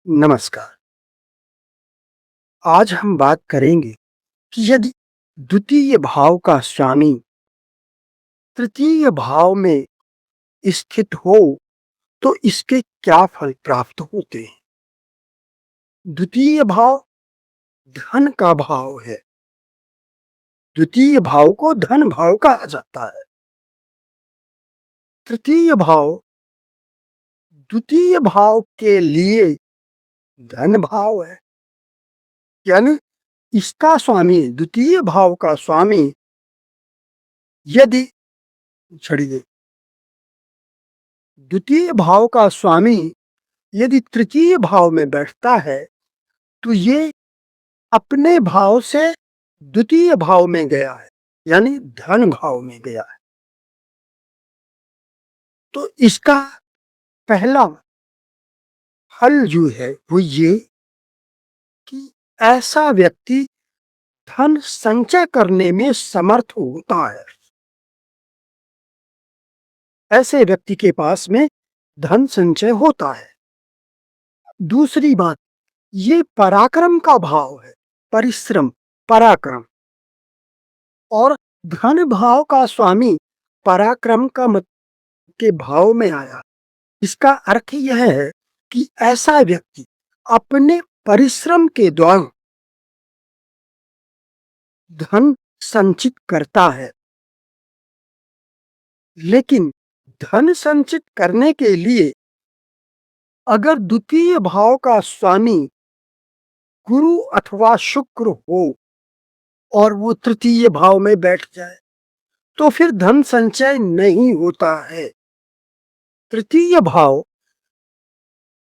नमस्कार। आज हम बात करेंगे कि यदि द्वितीय भाव का स्वामी तृतीय भाव में स्थित हो तो इसके क्या फल प्राप्त होते हैं। द्वितीय भाव धन का भाव है। द्वितीय भाव को धन भाव कहा जाता है। तृतीय भाव द्वितीय भाव के लिए धन भाव है। यानी इसका स्वामी, द्वितीय भाव का स्वामी यदि छड़िए द्वितीय भाव का स्वामी यदि तृतीय भाव में बैठता है तो ये अपने भाव से द्वितीय भाव में गया है, यानी धन भाव में गया है। तो इसका पहला हल जो है वो ये कि ऐसा व्यक्ति धन संचय करने में समर्थ होता है। ऐसे व्यक्ति के पास में धन संचय होता है। दूसरी बात, ये पराक्रम का भाव है। परिश्रम, पराक्रम। और धन भाव का स्वामी पराक्रम का के भाव में आया। इसका अर्थ यह है कि ऐसा व्यक्ति अपने परिश्रम के द्वारा धन संचित करता है। लेकिन धन संचित करने के लिए अगर द्वितीय भाव का स्वामी गुरु अथवा शुक्र हो और वो तृतीय भाव में बैठ जाए तो फिर धन संचय नहीं होता है। तृतीय भाव,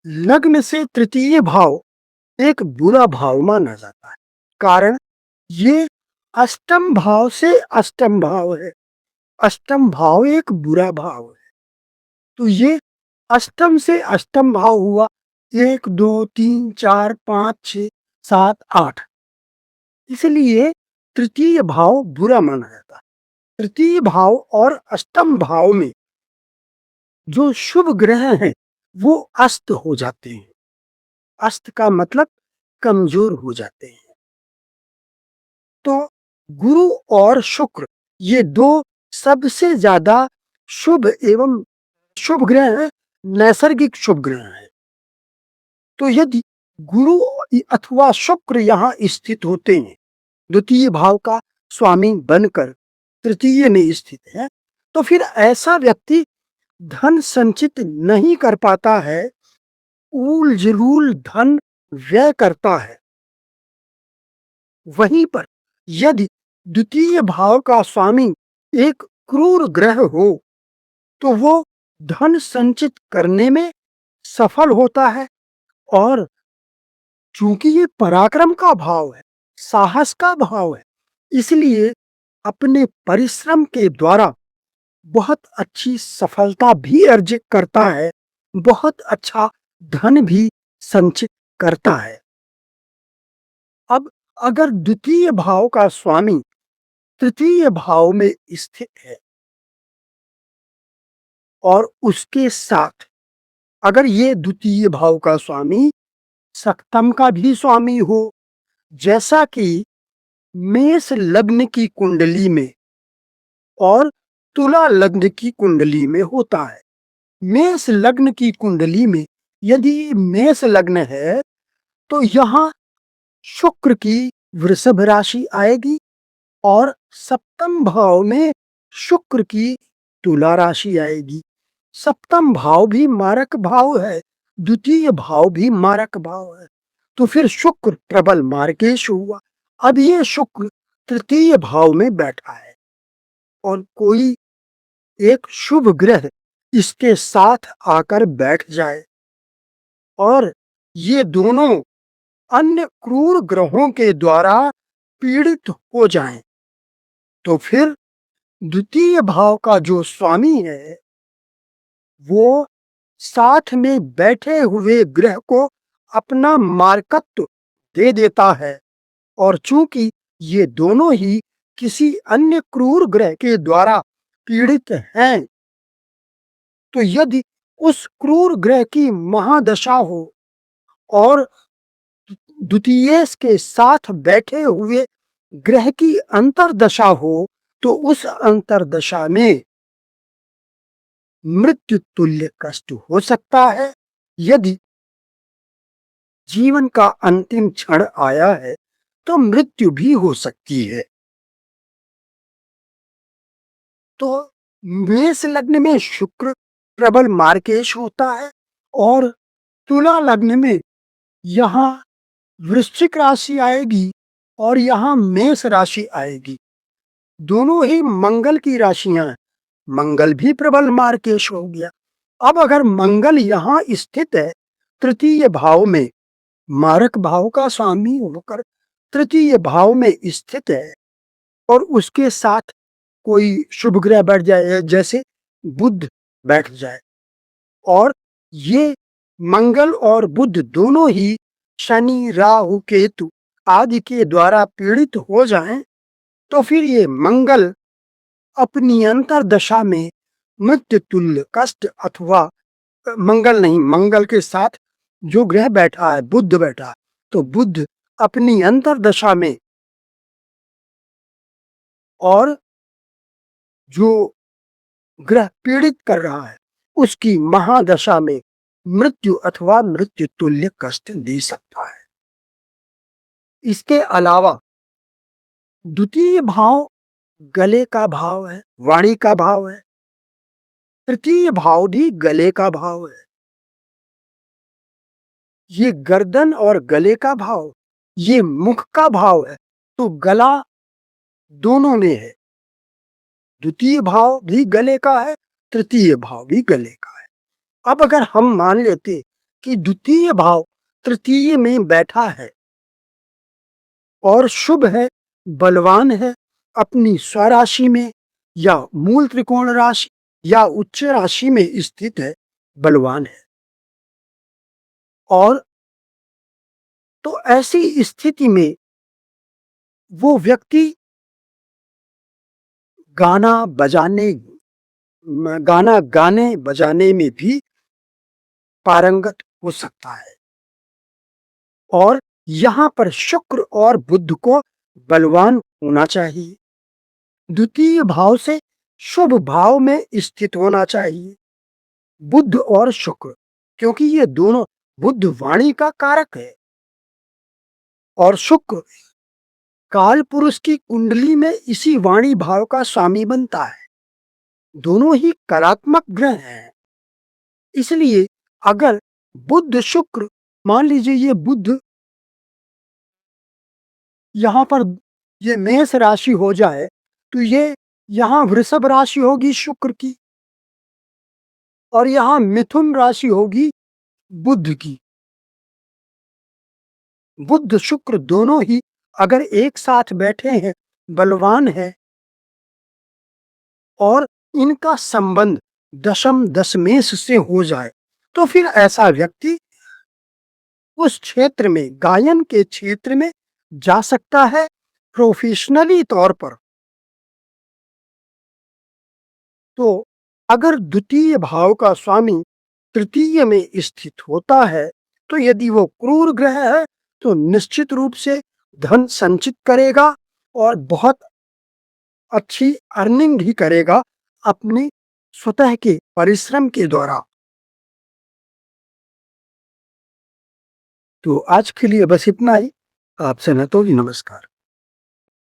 लग्न से तृतीय भाव एक बुरा भाव माना जाता है। कारण ये अष्टम भाव से अष्टम भाव है। अष्टम भाव एक बुरा भाव है। तो ये अष्टम से अष्टम भाव हुआ। 1 2 3 4 5 6 7 8। इसलिए तृतीय भाव बुरा माना जाता है। तृतीय भाव और अष्टम भाव में जो शुभ ग्रह हैं वो अस्त हो जाते हैं। अस्त का मतलब कमजोर हो जाते हैं। तो गुरु और शुक्र ये दो सबसे ज्यादा शुभ एवं शुभ ग्रह हैं, नैसर्गिक शुभ ग्रह हैं। तो यदि गुरु अथवा शुक्र यहाँ स्थित होते हैं, द्वितीय भाव का स्वामी बनकर तृतीय में स्थित है, तो फिर ऐसा व्यक्ति धन संचित नहीं कर पाता है, उल जरूल धन व्यय करता है। वहीं पर यदि द्वितीय भाव का स्वामी एक क्रूर ग्रह हो तो वो धन संचित करने में सफल होता है। और चूंकि ये पराक्रम का भाव है, साहस का भाव है, इसलिए अपने परिश्रम के द्वारा बहुत अच्छी सफलता भी अर्जित करता है, बहुत अच्छा धन भी संचित करता है। अब अगर द्वितीय भाव का स्वामी तृतीय भाव में स्थित है और उसके साथ अगर ये द्वितीय भाव का स्वामी सप्तम का भी स्वामी हो, जैसा कि मेष लग्न की कुंडली में और तुला लग्न की कुंडली में होता है। मेष लग्न की कुंडली में यदि मेष लग्न है तो यहाँ शुक्र की वृषभ राशि आएगी और सप्तम भाव में शुक्र की तुला राशि आएगी। सप्तम भाव भी मारक भाव है, द्वितीय भाव भी मारक भाव है। तो फिर शुक्र प्रबल मार्केश हुआ। अब ये शुक्र तृतीय भाव में बैठा है और कोई एक शुभ ग्रह इसके साथ आकर बैठ जाए और ये दोनों अन्य क्रूर ग्रहों के द्वारा पीड़ित हो जाएं, तो फिर द्वितीय भाव का जो स्वामी है वो साथ में बैठे हुए ग्रह को अपना मार्कत्व दे देता है। और चूंकि ये दोनों ही किसी अन्य क्रूर ग्रह के द्वारा पीड़ित हैं, तो यदि उस क्रूर ग्रह की महादशा हो और द्वितीय के साथ बैठे हुए ग्रह की अंतर्दशा हो तो उस अंतर्दशा में मृत्यु तुल्य कष्ट हो सकता है। यदि जीवन का अंतिम क्षण आया है तो मृत्यु भी हो सकती है। तो मेष लग्न में शुक्र प्रबल मार्केश होता है और तुला लग्न में यहाँ वृश्चिक राशि आएगी और यहाँ मेष राशि आएगी। दोनों ही मंगल की राशियां हैं। मंगल भी प्रबल मार्केश हो गया। अब अगर मंगल यहाँ स्थित है तृतीय भाव में, मारक भाव का स्वामी होकर तृतीय भाव में स्थित है और उसके साथ कोई शुभ ग्रह बैठ जाए, जैसे बुध बैठ जाए, और ये मंगल और बुध दोनों ही शनि राहु केतु आदि के द्वारा पीड़ित हो जाएं, तो फिर ये मंगल अपनी अंतर्दशा में मृत्यु तुल्य कष्ट, अथवा मंगल नहीं, मंगल के साथ जो ग्रह बैठा है बुध बैठा, तो बुध अपनी अंतर्दशा में और जो ग्रह पीड़ित कर रहा है उसकी महादशा में मृत्यु अथवा मृत्यु तुल्य कष्ट दे सकता है। इसके अलावा द्वितीय भाव गले का भाव है, वाणी का भाव है। तृतीय भाव भी गले का भाव है। ये गर्दन और गले का भाव, ये मुख का भाव है, तो गला दोनों में है। द्वितीय भाव भी गले का है, तृतीय भाव भी गले का है। अब अगर हम मान लेते कि द्वितीय भाव तृतीय में बैठा है और शुभ है, बलवान है, अपनी स्वराशि में या मूल त्रिकोण राशि या उच्च राशि में स्थित है, बलवान है, और तो ऐसी स्थिति में वो व्यक्ति गाना बजाने गाना गाने बजाने में भी पारंगत हो सकता है। और यहाँ पर शुक्र और बुध को बलवान होना चाहिए। द्वितीय भाव से शुभ भाव में स्थित होना चाहिए बुध और शुक्र, क्योंकि ये दोनों, बुध वाणी का कारक है और शुक्र काल पुरुष की कुंडली में इसी वाणी भाव का स्वामी बनता है। दोनों ही कलात्मक ग्रह हैं। इसलिए अगर बुध शुक्र, मान लीजिए ये बुध यहाँ पर ये मेष राशि हो जाए तो ये यहाँ वृषभ राशि होगी शुक्र की और यहाँ मिथुन राशि होगी बुध की। बुध शुक्र दोनों ही अगर एक साथ बैठे हैं, बलवान है, और इनका संबंध दशम दशमेश से हो जाए, तो फिर ऐसा व्यक्ति उस क्षेत्र में, गायन के क्षेत्र में जा सकता है प्रोफेशनली तौर पर। तो अगर द्वितीय भाव का स्वामी तृतीय में स्थित होता है तो यदि वो क्रूर ग्रह है तो निश्चित रूप से धन संचित करेगा और बहुत अच्छी अर्निंग भी करेगा अपने स्वतः के परिश्रम के द्वारा। तो आज के लिए बस इतना ही। आपसे न तो नमस्कार।